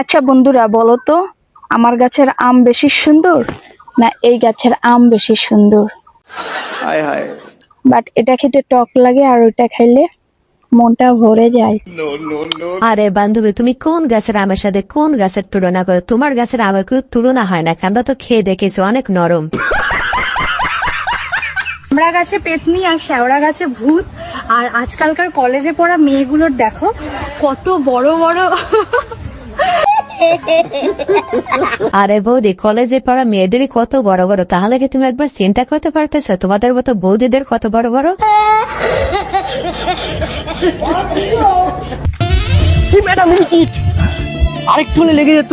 আচ্ছা বন্ধুরা, বলো তো আমার গাছের আম বেশি সুন্দর না এই গাছের আম বেশি সুন্দর? হায় হায়। বাট এটা খেতে টক লাগে আর ওইটা খাইলে মনটা ভরে যায়। আরে বান্ধবী, তুমি কোন গাছের আমের সাথে কোন গাছের তুলনা করো? তোমার গাছের আমের কোনো তুলনা হয় না। আমরা তো খেয়ে দেখেছি, অনেক নরম। আমরা গাছে পেতনি আর শেওড়া গাছে ভূত। আর আজকালকার কলেজে পড়া মেয়েগুলোর দেখো কত বড় বড়। আরে বৌদি, কলেজে পড়া মেয়েদেরই কত বড় বড়, তাহলে কি তুমি একবার চিন্তা করতে পারতেছো তোমাদের মতো বৌদিদের কত বড় বড়? ম্যাডাম আরেকটু হলে লেগে যেত।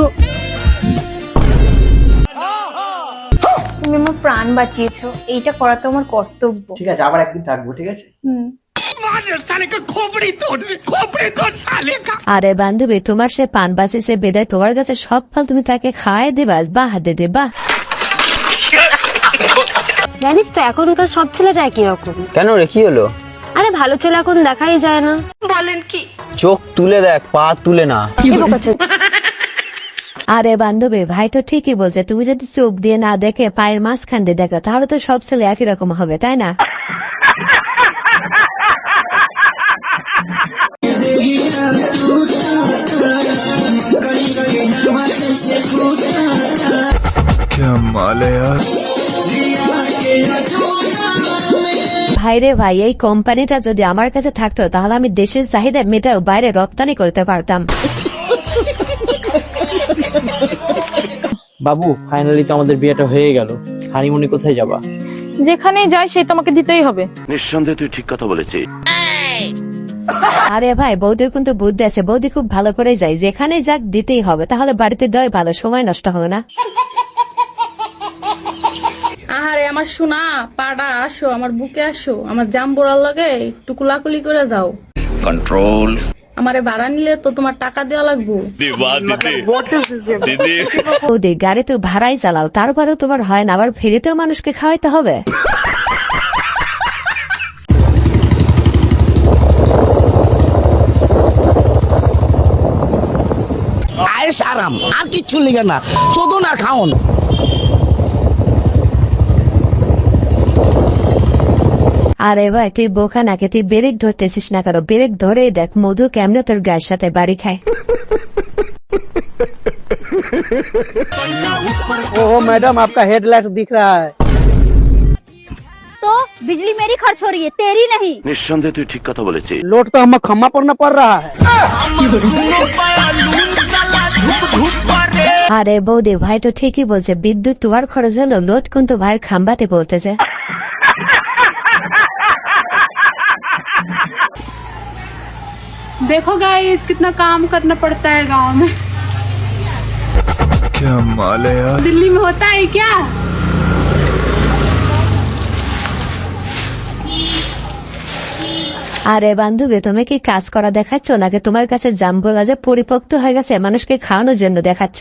তুমি আমার প্রাণ বাঁচিয়েছো, এইটা করা তো আমার কর্তব্য। ঠিক আছে, আবার একদিন থাকবো, ঠিক আছে? আরে বান্ধবী, তোমার সে পান বাসিসে বেদায় তোমার কাছে সব ফল তুমি তাকে খাওয়াই দেবা? বাহ দে বাহ। জানিস তো এখনকার সব ছেলেরা একই রকম। কেন রে, কি হলো? আরে ভালো ছেলে এখন দেখাই যায় না। চোখ তুলে দেখ, পা তুলে না। আরে বান্ধবী, ভাই তো ঠিকই বলছে। তুমি যদি চোখ দিয়ে না দেখে পায়ের মাঝখান দিয়ে দেখো, তাহলে তো সব ছেলে একই রকম হবে, তাই না? ভাইরে ভাই, এই কোম্পানিটা যদি আমার কাছে থাকতো তাহলে আমি দেশের চাহিদা মেটাও বাইরে রপ্তানি করতে পারতাম। বাবু, ফাইনালি তো আমাদের বিয়েটা হয়ে গেল। হানিমুনে কোথায় যাবা? যেখানেই যাই সেই তোমাকে দিতেই হবে। নিঃসন্দেহে তুই ঠিক কথা বলেছিস। আরে ভাই, বৌদির কিন্তু বুদ্ধি আছে। বৌদি খুব ভালো করে যায়, যেখানে যাক দিতেই হবে। তাহলে বাড়িতে দেয় ভালো, সময় নষ্ট হবে না। আহারে আমার সোনা পাড়া, আসো আমার বুকে, আসো আমার জাম্বুরার লগে একটু কুলাকুলি করে যাও। কন্ট্রোল। আমারে ভাড়া নিলে তো তোমার টাকা দেওয়া লাগবো। বৌদি, গাড়ি তো ভাড়াই চালাও, তারপরেও তোমার হয় না, আবার ফেরিতেও মানুষকে খাওয়াইতে হবে। আয়েস আরাম, আর কিচ্ছু লিগে না, চোদন আর খাওন। আরে ভাই, তুই বোকা নাকি? তুই ব্রেক ধরতেছিস না কারো? ব্রেক ধরেই দেখ মধু কেমনে তোর গায়ের সাথে বাড়ি খায়। ओह मैडम, आपका हेडलाइट दिख रहा है। तो बिजली मेरी खर्च हो रही है, तेरी नहीं। নিঃসন্দেহে তুই ঠিক কথা বলেছিস। लोट तो हम खम्मा पड़ना पड़ रहा है। আরে বৌদি, ভাই তো ঠিকই বলছে, বিদ্যুৎ তোমার খরচ হলো, লোড কিন্তু ভাইয়ের খাম্বাতে পড়তেছে। देखो गाइस, कितना काम करना पड़ता है गांव में। क्या माल है यार। दिल्ली में होता है क्या? আরে বান্ধবী, তুমি কি কাজ করা দেখাচ্ছ নাকি তোমার কাছে জাম্বুরা যে পরিপক্ত হয়ে গেছে মানুষকে খাওয়ানোর জন্য দেখাচ্ছ?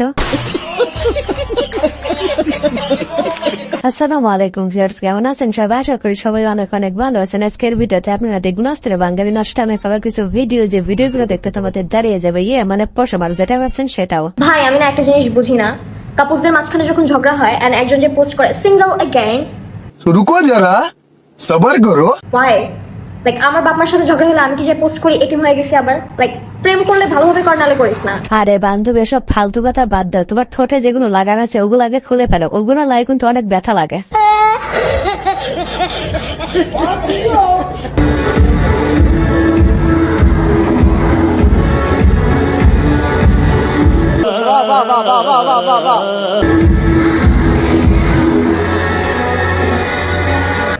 আসসালামু আলাইকুম ভিউয়ার্স, কেমন আছেন সবাই? আশা করি সবাই অনেক অনেক ভালো আছেন। আজকের ভিডিওতে আপনারা দেখুন অস্ত্রে বাঙালি নষ্টামে খাওয়ার কিছু ভিডিও, যে ভিডিওগুলো দেখতে তোমাদের দাঁড়িয়ে যাবে মানে পশমার যেটা ভাবছেন সেটাও। ভাই আমি না একটা জিনিস বুঝি না, কাপলসদের মাঝখানে যখন ঝগড়া হয় এন্ড একজন যে পোস্ট করে সিঙ্গেল अगेन, रुको जरा, सबर करो। ওয়াই? লাইক আমার বাপ মার সাথে ঝগড়া হলে আমি কি যে পোস্ট করি এতিম হয়ে গেছি? আবার লাইক প্রেম করলে ভালোভাবে কর, নালে করিস না। আরে বান্ধবী, এসব ফালতু কথা বাদ দাও। তোমার ঠোঁটে যেগুলো লাগানো আছে ওগুলো আগে খুলে ফেলো, ওগুলো লাগে কিন্তু অনেক ব্যথা লাগে।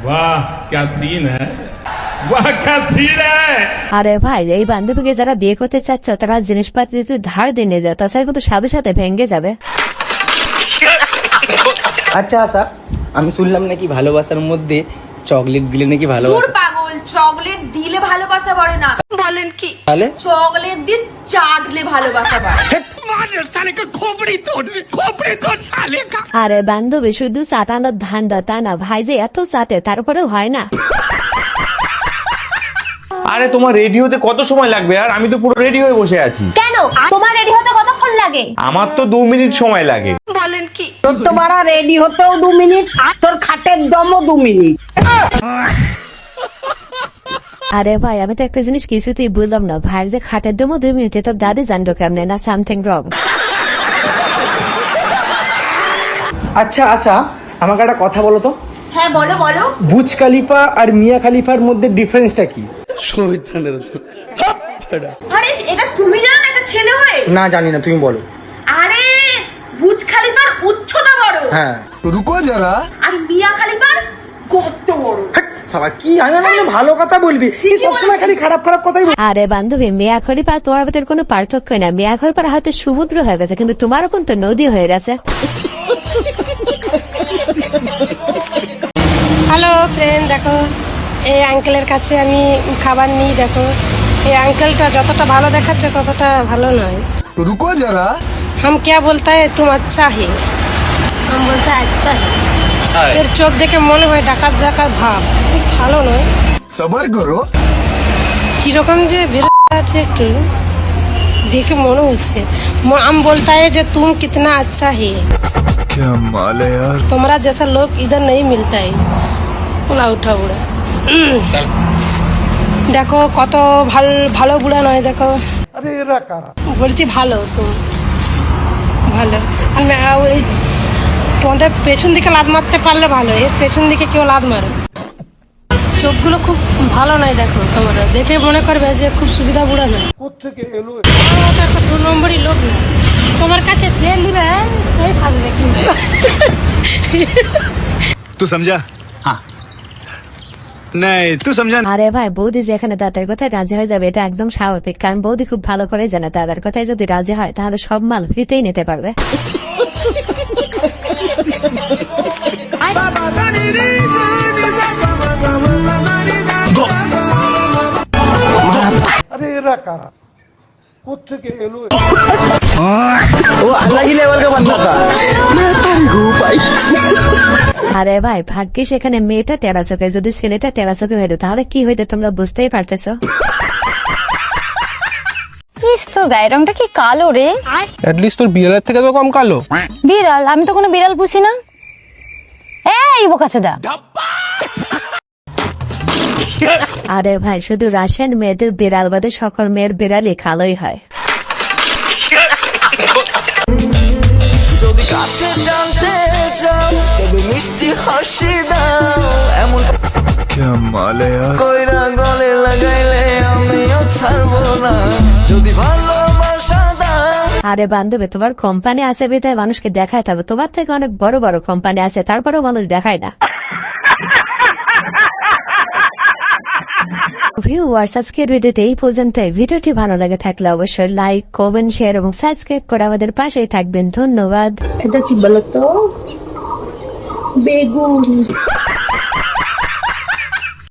वाह क्या सीन है, वाह क्या सीन है। আরে ভাই, এই বান্ধবীকে যারা বিয়ে করতে চাচ্ছ তারা জিনিসপাতি তুই ধার দিয়ে নিয়ে যাও, তাছাড়া কিন্তু সাথে সাথে ভেঙে যাবে। আচ্ছা আচ্ছা, আমি শুনলাম নাকি ভালোবাসার মধ্যে চকলেট দিলে নাকি দূর ভালোবাসা। পাগল, চকলেট দিলে ভালোবাসা বাড়ে না। বলেন কি? তাহলে চকলেট দিয়ে চাটলে ভালোবাসা বাড়ে। আরে বান্ধবী, শুধু চাটানোর ধান দাও তা না, ভাই যে এত চাটে তারপরেও হয় না। আরে তোমার রেডি হতে কত সময় লাগবে? আর আমি তো পুরো রেডি হয়ে বসে আছি। কেন তোমার রেডি হতে কতক্ষণ লাগে? আমার তো 2 মিনিট সময় লাগে। তোর তো বাড়া রেডি হতেও 2 মিনিট, আর তোর খাটের দমও 2 মিনিট। আরে ভাই আমি তো একটা জিনিস কিছুতেই বুঝলাম না, ভাইয়ের যে খাটের দমও 2 মিনিটে তো দাদি জানলো কেমনে, না সামথিং রং? আচ্ছা আশা, আমাকে একটা কথা বলো তো, হ্যাঁ বলো বলো। বুর্জ খলিফা আর মিয়া খলিফার মধ্যে ডিফারেন্সটা কি? আরে এটা তুমি জানো না, এটা ছেলে হয়ে? না জানি না, তুমি বলো। আরে বুর্জ খলিফার উচ্চতা বড়, হ্যাঁ রুকো যারা। আর মিয়া খলিফার কত বড়। বাবা কি আগে ভালো কথা বলবি, এই সবসময় খালি খারাপ খারাপ কথাই বলবি। আরে বান্ধবী, মিয়া খলিফা তোমার ভিতরে কোনো পার্থক্য না। মিয়া খলিফার হয়তো সমুদ্র হয়ে গেছে, কিন্তু তোমারও কিন্তু নদী হয়ে গেছে। হ্যালো ফ্রেন্ড, দেখো এই আঙ্কেলের কাছে আমি খাবার নিই। দেখো এই আঙ্কেলটা যতটা ভালো দেখাচ্ছে ততটা ভালো নয়। রুকো যারা। हम क्या बोलता है तुम अच्छा है, हम बोलता है अच्छा है। এর চোখ দেখে মনে হয় ডাকাত ডাকাত ভাব, খুব ভালো নয়। সবার করো। কিরকম যে বিরক্ত আছে একটু দেখে মনে হচ্ছে। हम बोलता है যে तुम कितना अच्छा है। क्या माल है यार। तुम्हारा जैसा लोग इधर नहीं मिलता है। উলা উঠা বুড়া, দেখো কত ভালো বুড়া নয়। দেখো বলছি ভালো, তো ভালো। আর ওই তোমাদের পেছন দিকে লাদ মারতে পারলে ভালো, এর পেছন দিকে কেউ লাদ মারে। চোখগুলো খুব ভালো নয়, দেখো তোমরা দেখে মনে করবে যে খুব সুবিধা বুড়া নয়। একটা 2 নম্বরই লোক না, তোমার কাছে যে নিবে সেই ফাঁসবে কিন্তু। तू समझा? हाँ नहीं तू समझा। আরে ভাই, বৌদি যেখানে দাদার কথায় রাজি হয়ে যাবে এটা একদম স্বাভাবিক, কারণ বৌদি খুব ভালো করে জানে দাদার কথায় যদি রাজি হয় তাহলে সব মাল ফ্রিতেই নিতে পারবে। আরে ভাই, ভাগ্যিস এখানে মেয়েটা টেরা চোখে, যদি ছেলেটা টেরা চোখে হইতো তাহলে কি হইতো তোমরা বুঝতেই পারতেছ। ইস, তোর গায়ের রংটা কি কালো রে? অ্যাটলিস্ট তোর বিড়ালের থেকে তো কম কালো। বিড়াল? আমি তো কোনো বিড়াল পুষি না। এই বোকাচোদা। আরে ভাই, শুধু রাশিয়ান মেয়েদের বিড়াল বাদে সকল মেয়ের বিড়ালই কালোই হয়। যদি কাছে জানতে চাও তবে মিষ্টি হাসি দাও, এমন क्या माल है यार। কইরা গলে লাগাইলে আমিও ছাড়বো না, যদি ভালোবাসা দাও। আরে বান্ধবী, তোমার কোম্পানি আছে বিধায় মানুষকে দেখায় তবে তোমার থেকে অনেক বড় বড় কোম্পানি আছে, তারপরেও মানুষ দেখায় না। ভিউয়ার্স, আজকের ভিডিওতে এই পর্যন্তই। ভিডিওটি ভালো লাগে থাকলে অবশ্যই লাইক, কমেন্ট, শেয়ার এবং সাবস্ক্রাইব করে আমাদের পাশেই থাকবেন। ধন্যবাদ। এটা কি বলতো? বেগুন।